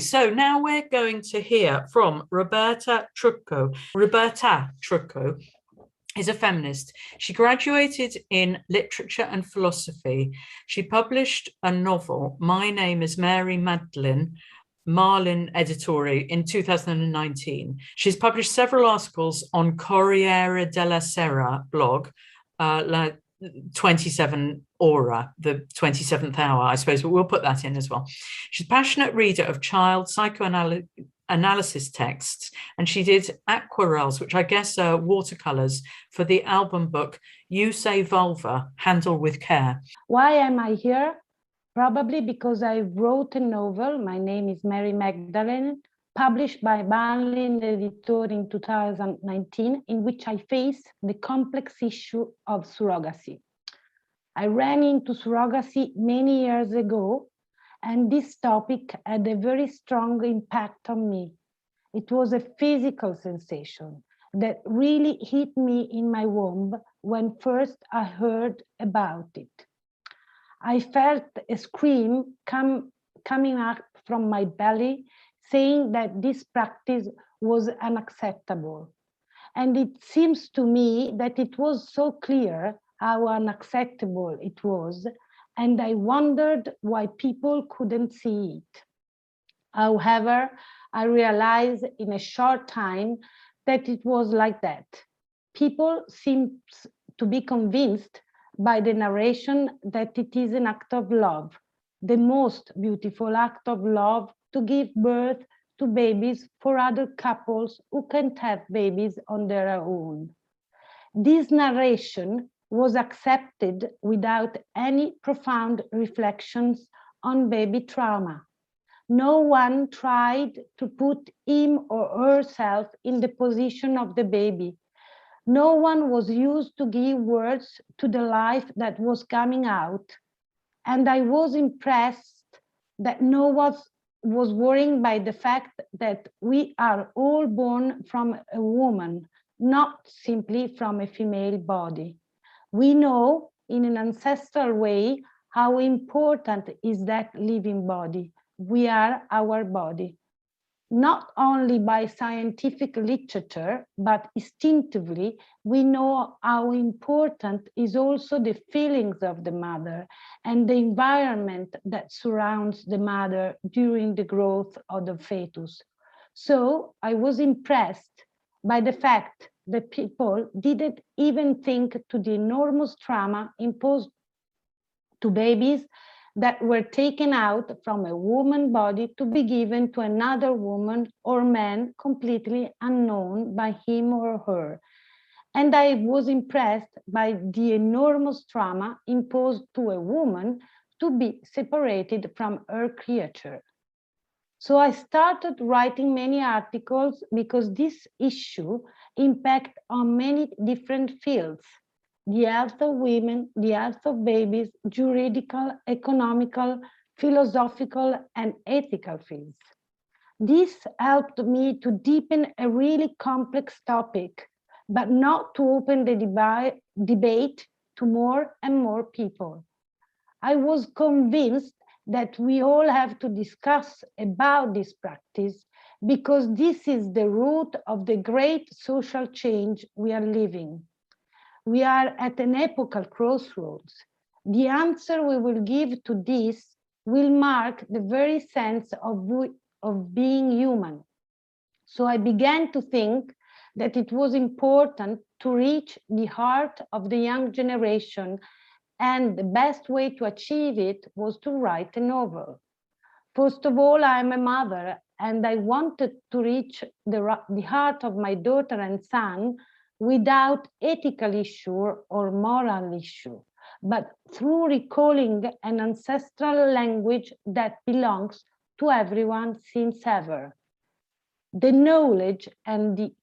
So now we're going to hear from Roberta Trucco. Roberta Trucco is a feminist. She graduated in literature and philosophy. She published a novel, My Name is MAry Magdalene, Marlin editore, in 2019. She's published several articles on Corriere della Sera blog, 27 Ora, the 27th hour, I suppose, but we'll put that in as well. She's a passionate reader of child psychoanalysis texts, and she did aquarels, which I guess are watercolors, for the album book You Say Vulva, Handle with Care. Why am I here? Probably because I wrote a novel, My Name is MAry Magdalene, published by Marlin editore in 2019, in which I face the complex issue of surrogacy. I ran into surrogacy many years ago, and this topic had a very strong impact on me. It was a physical sensation that really hit me in my womb when first I heard about it. I felt a scream coming up from my belly, saying that this practice was unacceptable. And it seems to me that it was so clear how unacceptable it was, and I wondered why people couldn't see it. However, I realized in a short time that it was like that. People seem to be convinced by the narration that it is an act of love, the most beautiful act of love, to give birth to babies for other couples who can't have babies on their own. This narration was accepted without any profound reflections on baby trauma. No one tried to put him or herself in the position of the baby. No one was used to give words to the life that was coming out. And I was impressed that no one was worrying by the fact that we are all born from a woman, not simply from a female body. We know in an ancestral way how important is that living body. We are our body. Not only by scientific literature, but instinctively, we know how important is also the feelings of the mother and the environment that surrounds the mother during the growth of the fetus. So I was impressed by the fact that people didn't even think to the enormous trauma imposed to babies that were taken out from a woman's body to be given to another woman or man completely unknown by him or her. And I was impressed by the enormous trauma imposed to a woman to be separated from her creature. So I started writing many articles because this issue impacts on many different fields: the health of women, the health of babies, juridical, economical, philosophical, and ethical fields. This helped me to deepen a really complex topic, but not to open the debate to more and more people. I was convinced that we all have to discuss about this practice because this is the root of the great social change we are living. We are at an epochal crossroads. The answer we will give to this will mark the very sense of being human. So I began to think that it was important to reach the heart of the young generation, and the best way to achieve it was to write a novel. First of all, I am a mother, and I wanted to reach the heart of my daughter and son without ethical issue or moral issue, but through recalling an ancestral language that belongs to everyone since ever. The knowledge and the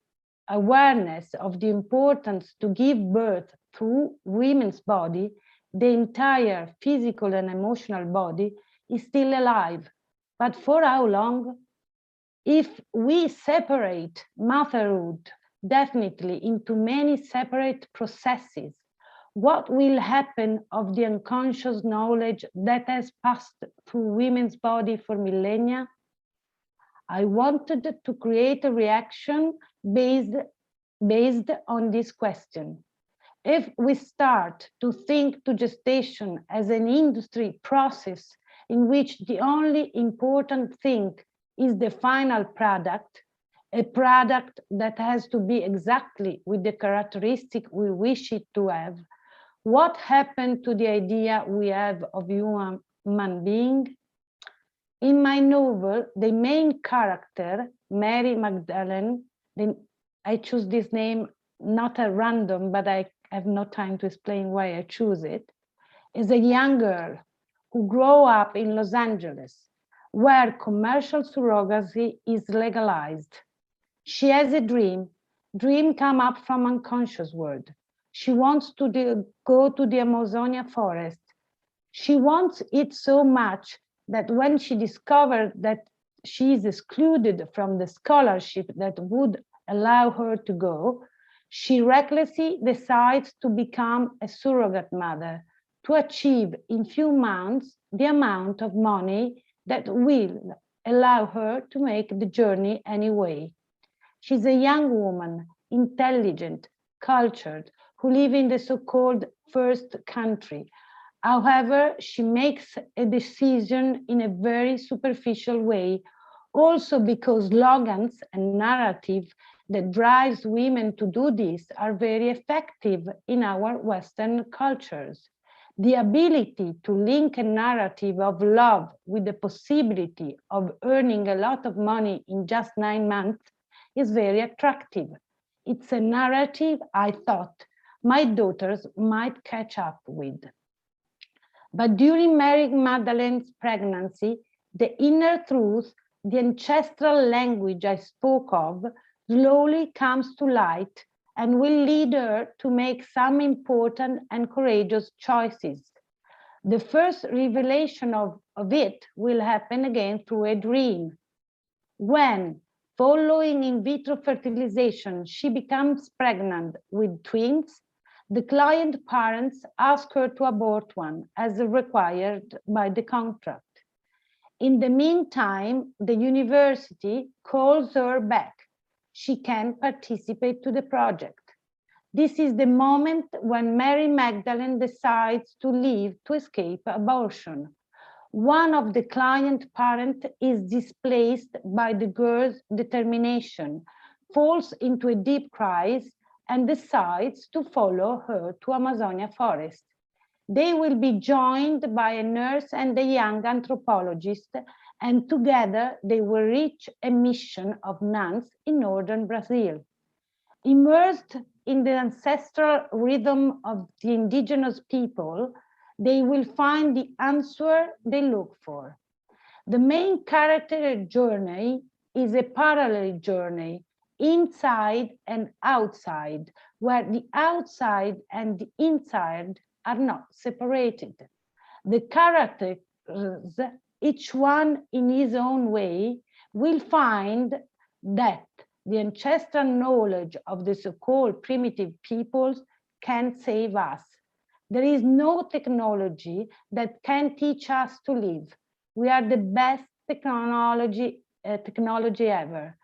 awareness of the importance to give birth through women's body, the entire physical and emotional body, is still alive. But for how long? If we separate motherhood definitely into many separate processes, what will happen of the unconscious knowledge that has passed through women's body for millennia? I wanted to create a reaction based on this question. If we start to think to gestation as an industry process in which the only important thing is the final product, a product that has to be exactly with the characteristic we wish it to have, what happened to the idea we have of human being? In my novel, the main character, MAry Magdalene, I choose this name not at random, but I have no time to explain why I choose it, is a young girl who grew up in Los Angeles, where commercial surrogacy is legalized. She has a dream come up from unconscious world. She wants to go to the Amazonia forest. She wants it so much that when she discovered that she is excluded from the scholarship that would allow her to go, she recklessly decides to become a surrogate mother to achieve in few months the amount of money that will allow her to make the journey anyway. She's a young woman, intelligent, cultured, who lives in the so-called first country. However, she makes a decision in a very superficial way, also because slogans and narrative that drives women to do this are very effective in our Western cultures. The ability to link a narrative of love with the possibility of earning a lot of money in just 9 months is very attractive. It's a narrative I thought my daughters might catch up with. But during MAry Magdalene's pregnancy, the inner truth, the ancestral language I spoke of, slowly comes to light and will lead her to make some important and courageous choices. The first revelation of it will happen again through a dream. When, following in vitro fertilization, she becomes pregnant with twins, the client parents ask her to abort one as required by the contract. In the meantime, the university calls her back. She can participate to the project. This is the moment when MAry Magdalene decides to leave to escape abortion. One of the client parents is displaced by the girl's determination, falls into a deep crisis, and decides to follow her to Amazonia forest. They will be joined by a nurse and a young anthropologist, and together they will reach a mission of nuns in northern Brazil. Immersed in the ancestral rhythm of the indigenous people, they will find the answer they look for. The main character journey is a parallel journey, inside and outside, where the outside and the inside are not separated. The characters, each one in his own way, will find that the ancestral knowledge of the so-called primitive peoples can save us. There is no technology that can teach us to live. We are the best technology ever.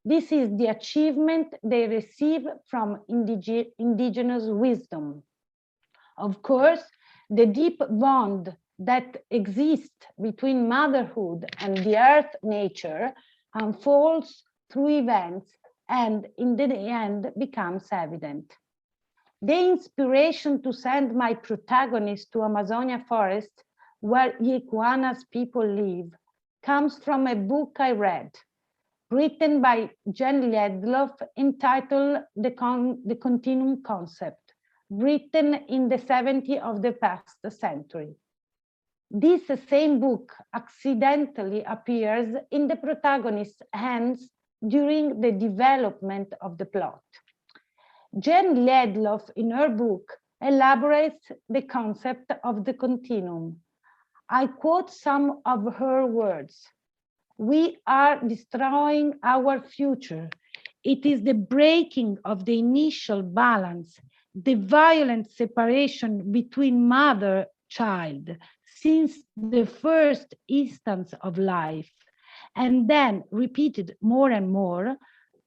This is the achievement they receive from indigenous wisdom. Of course, the deep bond that exists between motherhood and the earth nature unfolds through events and in the end becomes evident. The inspiration to send my protagonist to Amazonia forest, where Iguanas people live, comes from a book I read, written by Jen Ledloff, entitled The Continuum Concept, written in the 70s of the past century. This same book accidentally appears in the protagonist's hands during the development of the plot. Jen Ledloff, in her book, elaborates the concept of the continuum. I quote some of her words. We are destroying our future. It is the breaking of the initial balance, the violent separation between mother-child since the first instance of life, and then repeated more and more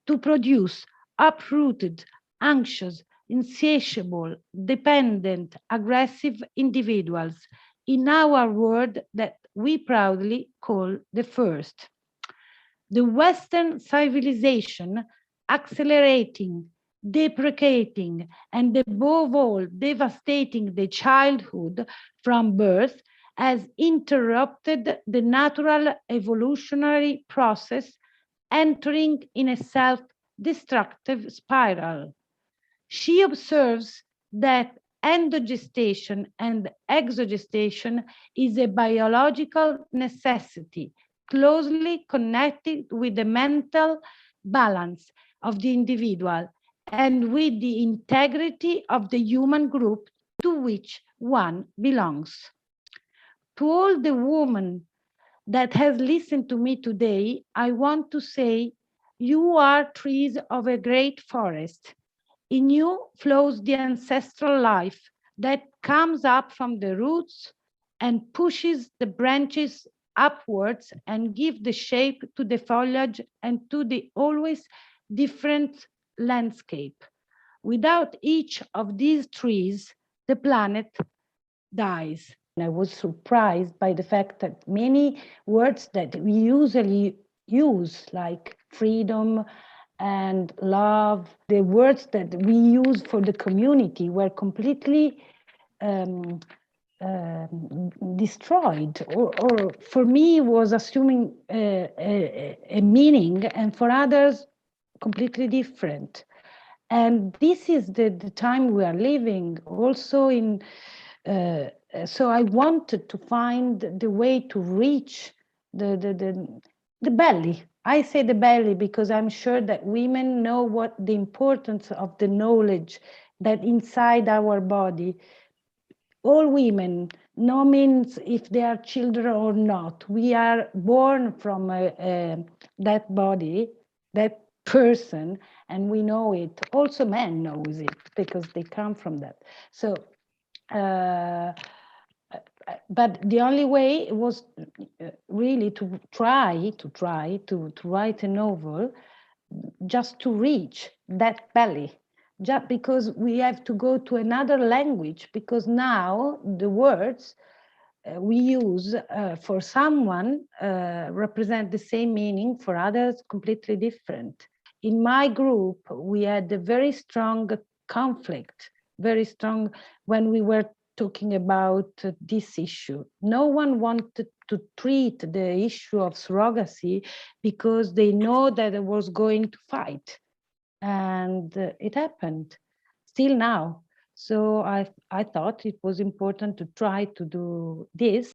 to produce uprooted, anxious, insatiable, dependent, aggressive individuals in our world that we proudly call the first. The Western civilization, accelerating, deprecating, and above all, devastating the childhood from birth, has interrupted the natural evolutionary process, entering in a self-destructive spiral. She observes that endogestation and exogestation is a biological necessity, closely connected with the mental balance of the individual and with the integrity of the human group to which one belongs. To all the women that has listened to me today, I want to say, you are trees of a great forest. In you flows the ancestral life that comes up from the roots and pushes the branches upwards and gives the shape to the foliage and to the always different landscape. Without each of these trees, the planet dies. I was surprised by the fact that many words that we usually use, like freedom and love, the words that we use for the community were completely destroyed, or for me was assuming a meaning, and for others completely different. And this is the time we are living also in. So I wanted to find the way to reach the belly. I say the belly because I'm sure that women know what the importance of the knowledge that inside our body, all women, no means if they are children or not, we are born from that body, that person, and we know it. Also men knows it because they come from that. So but the only way was really to try to write a novel just to reach that belly, just because we have to go to another language, because now the words we use for someone represent the same meaning, for others completely different. In my group, we had a very strong conflict, very strong, when we were talking about this issue. No one wanted to treat the issue of surrogacy because they know that it was going to fight. And it happened, still now. So I thought it was important to try to do this.